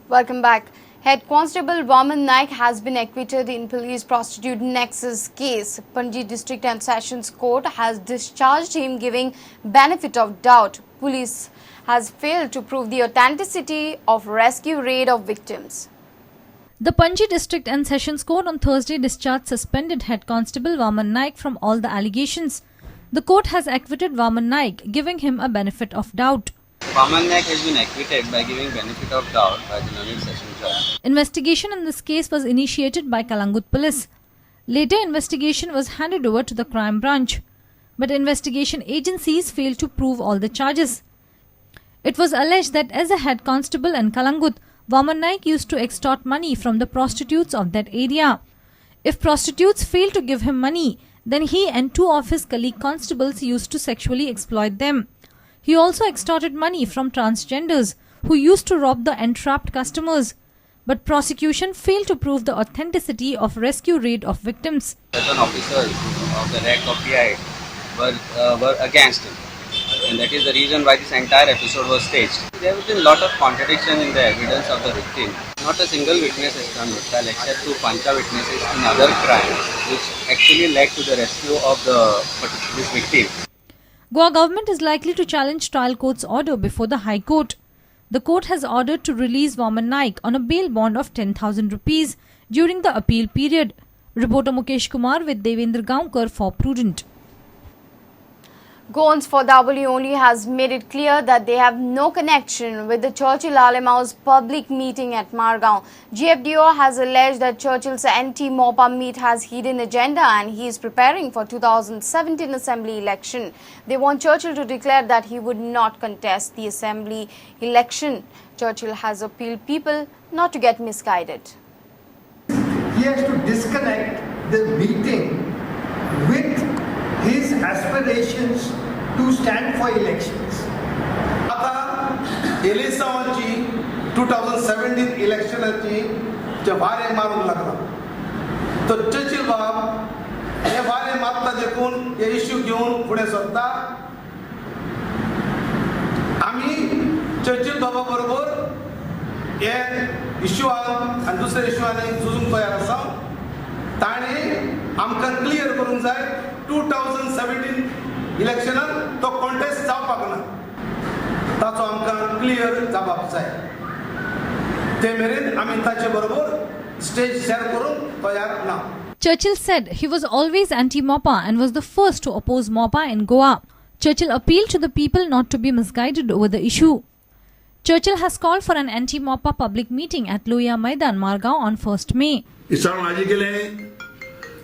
Welcome back. Head Constable Vaman Naik has been acquitted in police-prostitute nexus case. Panaji District and Sessions Court has discharged him, giving benefit of doubt. Police has failed to prove the authenticity of rescue raid of victims. The Panaji District and Sessions Court on Thursday discharged suspended Head Constable Vaman Naik from all the allegations. The court has acquitted Vaman Naik, giving him a benefit of doubt. Vaman Naik has been acquitted by giving benefit of doubt by the learned session judge. Investigation in this case was initiated by Kalangut Police. Later, investigation was handed over to the crime branch. But investigation agencies failed to prove all the charges. It was alleged that as a head constable in Kalangut, Vaman Naik used to extort money from the prostitutes of that area. If prostitutes failed to give him money, then he and two of his colleague constables used to sexually exploit them. He also extorted money from transgenders who used to rob the entrapped customers. But prosecution failed to prove the authenticity of rescue raid of victims. Certain officers of the RAC of PI were against him. And that is the reason why this entire episode was staged. There have been a lot of contradiction in the evidence of the victim. Not a single witness has done trial except two pancha witnesses in other crimes, which actually led to the rescue of this victim. Goa government is likely to challenge trial court's order before the High Court. The court has ordered to release Vaman Naik on a bail bond of 10,000 rupees during the appeal period. Reporter Mukesh Kumar with Devendra Gaonkar for Prudent. Goans for W only has made it clear that they have no connection with the Churchills public meeting at Margao. GFDO has alleged that Churchill's anti-MOPA meet has hidden agenda and he is preparing for 2017 assembly election. They want Churchill to declare that he would not contest the assembly election. Churchill has appealed people not to get misguided. He has to disconnect the meeting with his aspirations to stand for elections. आता एलिसावांची 2017 इलेक्शनाची जे वारे मारूंक लागला तो Churchill बाब हे वारे मारता देखून हे issue घेऊन पुढे सरता आम्ही चर्चिल बाबा बरोबर हे इश्यूआन आणि दुसऱ्या इश्यूआनी झुजूंक तयार आसा ताणे आमकां क्लियर करूंक जाय 2017 इलेक्शनात तो कॉन्टेस्ट जावपाक ना ताचो आमकां क्लियर जबाब जाय ते मेरेन आमी ताचे बरोबर स्टेज शेअर करून तयार ना. Churchill said he was always anti-MOPA and was the first to oppose MOPA in Goa. Churchill appealed to the people not to be misguided over the issue. Churchill has called for an anti-MOPA public meeting at Loya Maidan, Margao on 1st May.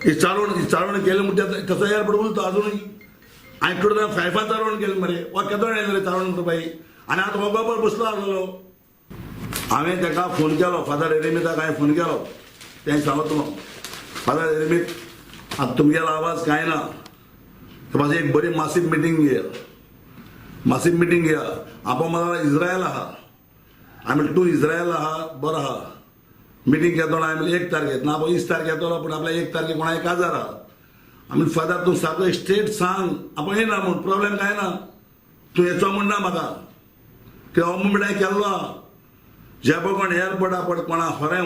चालवण केलं म्हणजे कसं यार पडवलं तर अजूनही आणि थोडं फायफा चालवण केलं मरे वा केदोळ येयले चालवण करपाई आणि आता मोबायलवर बसलो आसलो हांवें ताका फोन केलो फादर एरेमीताक हांवें फोन केलो तें सांगतो फादर एरेमीत आतां तुमगेलो आवाज कांय ना मातशी एक बरी मासीव मिटींग घेया आपण मला इस्रायल आहा आमी तूं इस्रायल आहा बरो आहा मीटिंग घेतो आम्ही 1 तारखेक ना 20 तारखेक येतलो पण आपल्या 1 तारखेक कोणा एक आजार आहा आमी फादर तूं सारको स्ट्रेट सांग आपण येना म्हूण प्रॉब्लेम काय ना तूं येचो म्हणना म्हाका कित्याक हो मुंबय केल्लो आहा जे कोण एअरपोर्टा पड कोणा खरें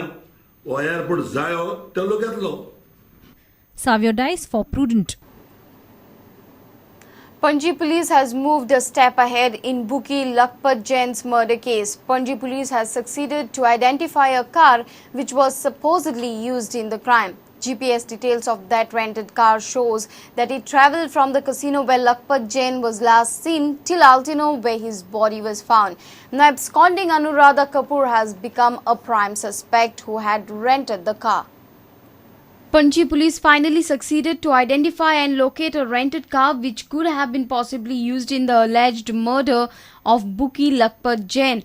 हो एअरपोर्ट जायो ते लोक येतलो. Savio Dice for Prudent. Panaji police has moved a step ahead in BOOKIE Lakhpat Jain's murder case. Panaji police has succeeded to identify a car which was supposedly used in the crime. GPS details of that rented car shows that it travelled from the casino where Lakhpat Jain was last seen till Altino where his body was found. Now absconding Anuradha Kapoor has become a prime suspect who had rented the car. Panaji police finally succeeded to identify and locate a rented car which could have been possibly used in the alleged murder of BOOKIE Lakhpat Jain.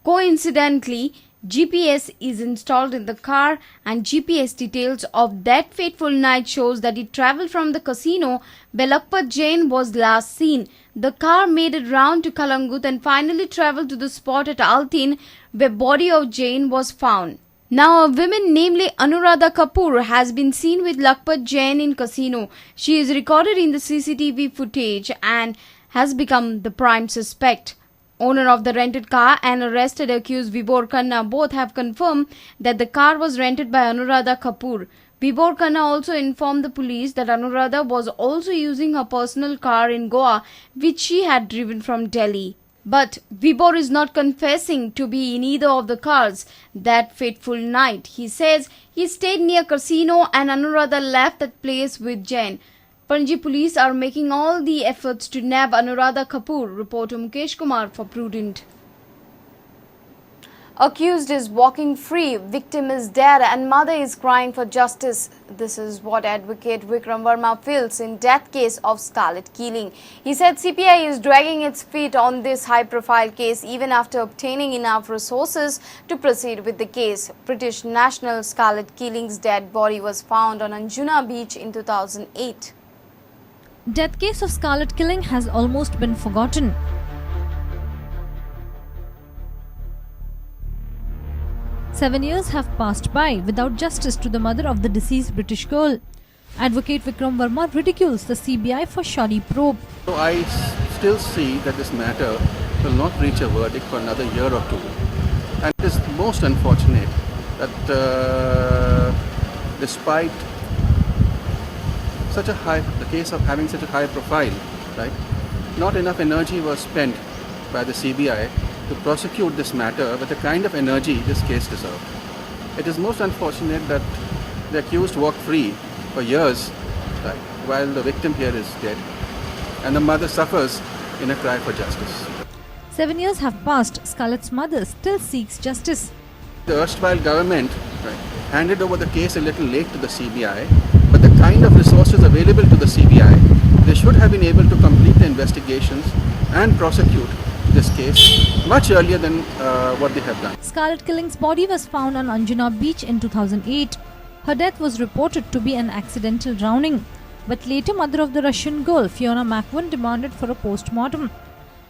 Coincidentally, GPS is installed in the car and GPS details of that fateful night shows that it travelled from the casino where Lakhpat Jain was last seen. The car made it round to Kalangut and finally travelled to the spot at Altin where body of Jain was found. Now a woman namely Anuradha Kapoor has been seen with Lakhpat Jain in casino. She is recorded in the CCTV footage and has become the prime suspect. Owner of the rented car and arrested accused Vibhor Khanna both have confirmed that the car was rented by Anuradha Kapoor. Vibhor Khanna also informed the police that Anuradha was also using her personal car in Goa, which she had driven from Delhi. But Vibhor is not confessing to be in either of the cars that fateful night. He says he stayed near casino and Anuradha left that place with Jain. Panaji police are making all the efforts to nab Anuradha Kapoor. Reporter Mukesh Kumar for Prudent. Accused is walking free, victim is dead and mother is crying for justice. This is what advocate Vikram Verma feels in death case of Scarlett killing. He said CPI is dragging its feet on this high-profile case even after obtaining enough resources to proceed with the case. British national Scarlett killing's dead body was found on Anjuna beach in 2008. Death case of Scarlett killing has almost been forgotten. Seven years have passed by without justice to the mother of the deceased British girl. Advocate Vikram Verma ridicules the CBI for shoddy probe. So I still see that this matter will not reach a verdict for another year or two. And it is most unfortunate that despite the case of having such a high profile, right, not enough energy was spent by the CBI to prosecute this matter with the kind of energy this case deserved. It is most unfortunate that the accused walked free for years, right, while the victim here is dead and the mother suffers in a cry for justice. 7 years have passed. Scarlett's mother still seeks justice. The erstwhile government, right, handed over the case a little late to the CBI, but the kind of resources available to the CBI, they should have been able to complete the investigations and prosecute this case much earlier than what they have done. Scarlett killing's body was found on Anjuna beach in 2008. Her death was reported to be an accidental drowning, but later mother of the Russian girl, Fiona McVeigh, demanded for a post-mortem.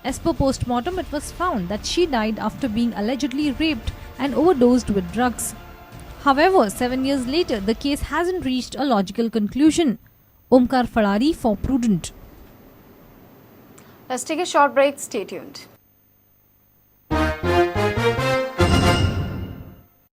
As per post-mortem, it was found that she died after being allegedly raped and overdosed with drugs. However, 7 years later, the case hasn't reached a logical conclusion. Omkar Farari for Prudent. Let's take a short break. Stay tuned.